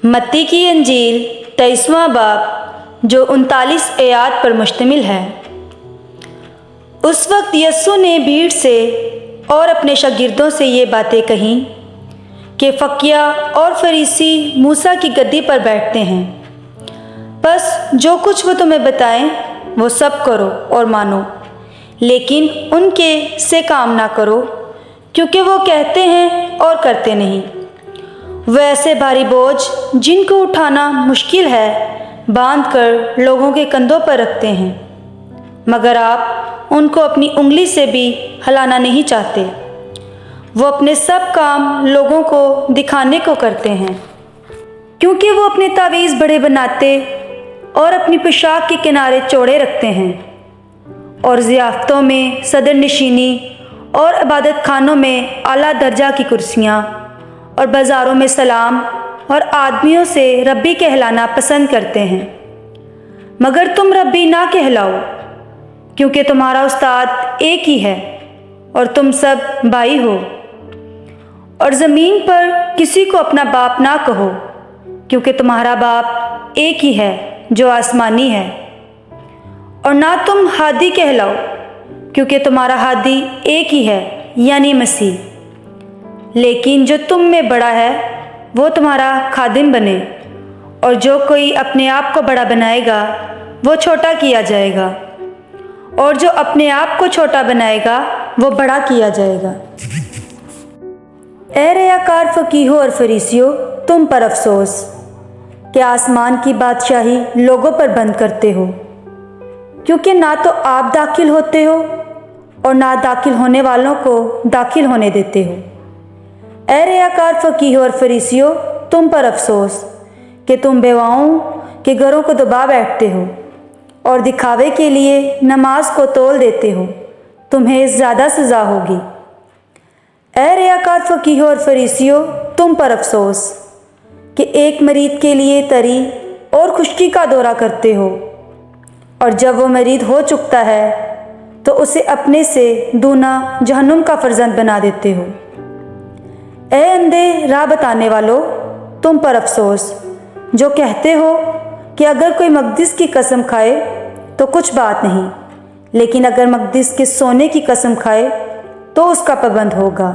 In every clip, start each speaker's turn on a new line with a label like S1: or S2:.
S1: मत्ती की अंजील 23वां बाब जो 39 आयात पर मुश्तमिल है। उस वक्त यस्सु ने भीड़ से और अपने शागिर्दों से ये बातें कहीं कि फकिया और फरीसी मूसा की गद्दी पर बैठते हैं। बस जो कुछ वो तुम्हें बताएं वो सब करो और मानो, लेकिन उनके से काम ना करो, क्योंकि वो कहते हैं और करते नहीं। वे ऐसे भारी बोझ जिनको उठाना मुश्किल है बांधकर लोगों के कंधों पर रखते हैं, मगर आप उनको अपनी उंगली से भी हिलाना नहीं चाहते। वो अपने सब काम लोगों को दिखाने को करते हैं, क्योंकि वो अपने तावीज़ बड़े बनाते और अपनी पोशाक के किनारे चौड़े रखते हैं, और ज़ियाफ़तों में सदर नशीनी और इबादत खानों में आला दर्जा की कुर्सियाँ और बाज़ारों में सलाम और आदमियों से रब्बी कहलाना पसंद करते हैं। मगर तुम रब्बी ना कहलाओ, क्योंकि तुम्हारा उस्ताद एक ही है और तुम सब भाई हो। और ज़मीन पर किसी को अपना बाप ना कहो, क्योंकि तुम्हारा बाप एक ही है जो आसमानी है। और ना तुम हादी कहलाओ, क्योंकि तुम्हारा हादी एक ही है, यानी मसीह। लेकिन जो तुम में बड़ा है वो तुम्हारा खादिम बने, और जो कोई अपने आप को बड़ा बनाएगा वो छोटा किया जाएगा, और जो अपने आप को छोटा बनाएगा वो बड़ा किया जाएगा। ए रियाकार फकीहों और फरीसियों, तुम पर अफसोस कि आसमान की बादशाही लोगों पर बंद करते हो, क्योंकि ना तो आप दाखिल होते हो और ना दाखिल होने वालों को दाखिल होने देते हो। ए रियाकार फकीहों और फरीसियों, तुम पर अफसोस कि तुम बेवाओं के घरों को दबा बैठते हो और दिखावे के लिए नमाज को तोल देते हो। तुम्हें ज़्यादा सज़ा होगी। ए रियाकार फकीहों और फरीसियों, तुम पर अफसोस कि एक मरीद के लिए तरी और खुश्की का दौरा करते हो, और जब वो मरीद हो चुकता है तो उसे अपने से दूना जहन्नुम का फर्जंद बना देते हो। ए अंधे राह बताने वालों, तुम पर अफसोस जो कहते हो कि अगर कोई मकदिस की कसम खाए तो कुछ बात नहीं, लेकिन अगर मकदिस के सोने की कसम खाए तो उसका पाबंद होगा।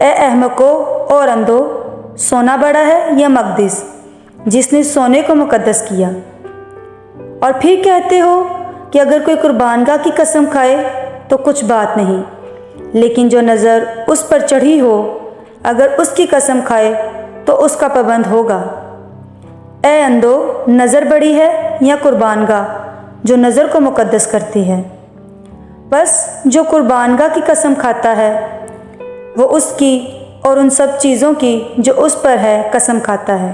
S1: ए अहमकों और अंधो, सोना बड़ा है या मकदिस जिसने सोने को मुकद्दस किया? और फिर कहते हो कि अगर कोई कुर्बानगाह की कसम खाए तो कुछ बात नहीं, लेकिन जो नज़र उस पर चढ़ी हो अगर उसकी कसम खाए तो उसका पाबंद होगा। ए अंधो, नज़र बड़ी है या कुर्बानगाह जो नज़र को मुकद्दस करती है? बस जो कुर्बानगाह की कसम खाता है वो उसकी और उन सब चीज़ों की जो उस पर है कसम खाता है,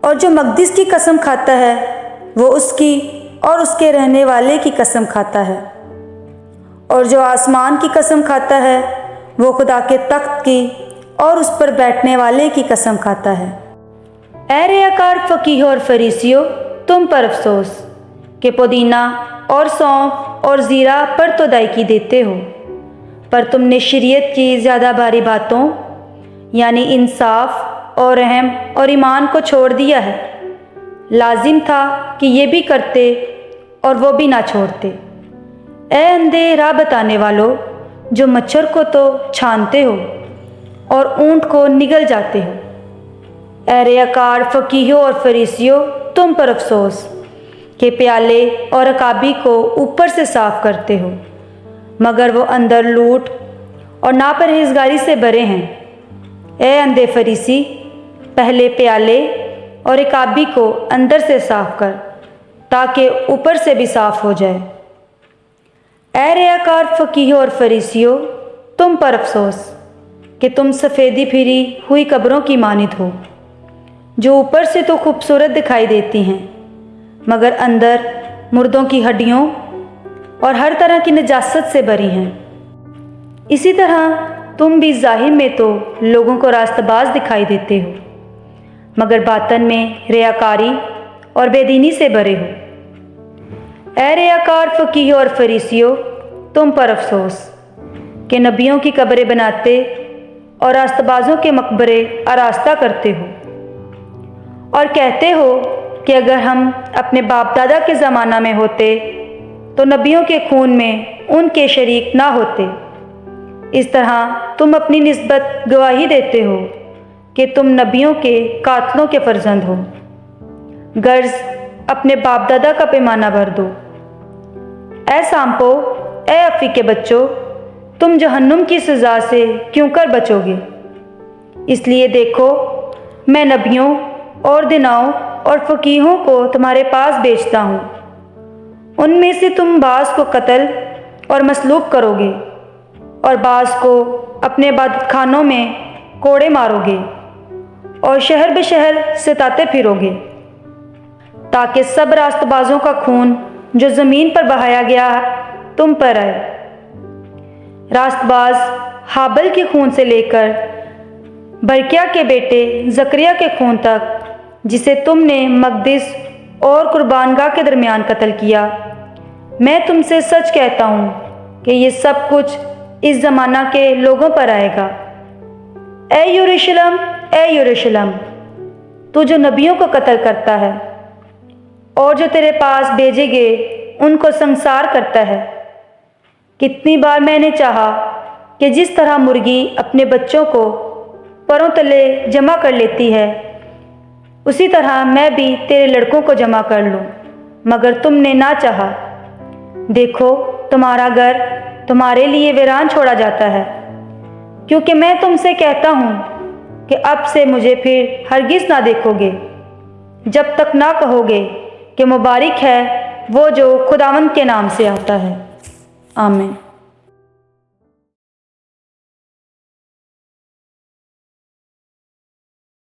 S1: और जो मकदिस की कसम खाता है वो उसकी और उसके रहने वाले की कसम खाता है, और जो आसमान की कसम खाता है वो खुदा के तख्त की और उस पर बैठने वाले की कसम खाता है। ए रियाकार फकीहों और फरीसियों, तुम पर अफसोस कि पुदीना और सौंफ और ज़ीरा पर तो दायकी देते हो, पर तुमने शरीयत की ज़्यादा भारी बातों यानी इंसाफ और रहम और ईमान को छोड़ दिया है। लाजिम था कि ये भी करते और वो भी ना छोड़ते। ए अंधे राह बताने वालों, जो मच्छर को तो छानते हो और ऊंट को निगल जाते हो। ए रियाकार फकीहों और फरीसियों, तुम पर अफसोस कि प्याले और अकाबी को ऊपर से साफ करते हो, मगर वो अंदर लूट और नापरहेजगारी से भरे हैं। ए अंधे फरीसी, पहले प्याले और अकाबी को अंदर से साफ कर, ताकि ऊपर से भी साफ हो जाए। ए रियाकार फकीहों और फरीसियों, तुम पर अफसोस कि तुम सफ़ेदी फिरी हुई कब्रों की मानित हो, जो ऊपर से तो खूबसूरत दिखाई देती हैं, मगर अंदर मुर्दों की हड्डियों और हर तरह की नजासत से भरी हैं। इसी तरह तुम भी ज़ाहिर में तो लोगों को रास्तबाज दिखाई देते हो, मगर बातन में रियाकारी और बेदीनी से भरे हो। ए रियाकार फकीहों और फरीसियों, तुम पर अफसोस कि नबियों की कब्रें बनाते और रास्तबाजों के मकबरे आरास्ता करते हो। اور کہتے ہو کہ اگر ہم اپنے باپ دادا کے زمانہ میں ہوتے تو نبیوں کے خون میں ان کے شریک نہ ہوتے۔ اس طرح تم اپنی نسبت گواہی دیتے ہو کہ تم نبیوں کے قاتلوں کے فرزند ہو۔ غرض اپنے باپ دادا کا پیمانہ بھر دو۔ اے سانپو، اے افی کے بچوں، تم جہنم کی سزا سے کیوں کر بچو گے؟ اس لیے دیکھو، میں نبیوں اور دناؤں اور فقیہوں کو تمہارے پاس بھیجتا ہوں۔ ان میں سے تم بعض کو قتل اور مصلوب کرو گے اور بعض کو اپنے عبادت خانوں میں کوڑے مارو گے اور شہر بشہر ستاتے پھرو گے، تاکہ سب راست بازوں کا خون جو زمین پر بہایا گیا تم پر آئے۔ راست باز ہابل کے خون سے لے کر برکیہ کے بیٹے زکریا کے خون تک، جسے تم نے مقدس اور قربان گاہ کے درمیان قتل کیا، میں تم سے سچ کہتا ہوں کہ یہ سب کچھ اس زمانہ کے لوگوں پر آئے گا۔ اے یروشلم، اے یروشلم، تو جو نبیوں کو قتل کرتا ہے اور جو تیرے پاس بھیجے گئے ان کو سنسار کرتا ہے، کتنی بار میں نے چاہا کہ جس طرح مرغی اپنے بچوں کو پروں تلے جمع کر لیتی ہے، اسی طرح میں بھی تیرے لڑکوں کو جمع کر لوں، مگر تم نے نہ چاہا۔ دیکھو، تمہارا گھر تمہارے لیے ویران چھوڑا جاتا ہے، کیونکہ میں تم سے کہتا ہوں کہ اب سے مجھے پھر ہرگز نہ دیکھو گے، جب تک نہ کہو گے کہ مبارک ہے وہ جو خداوند کے نام سے آتا ہے۔ آمین۔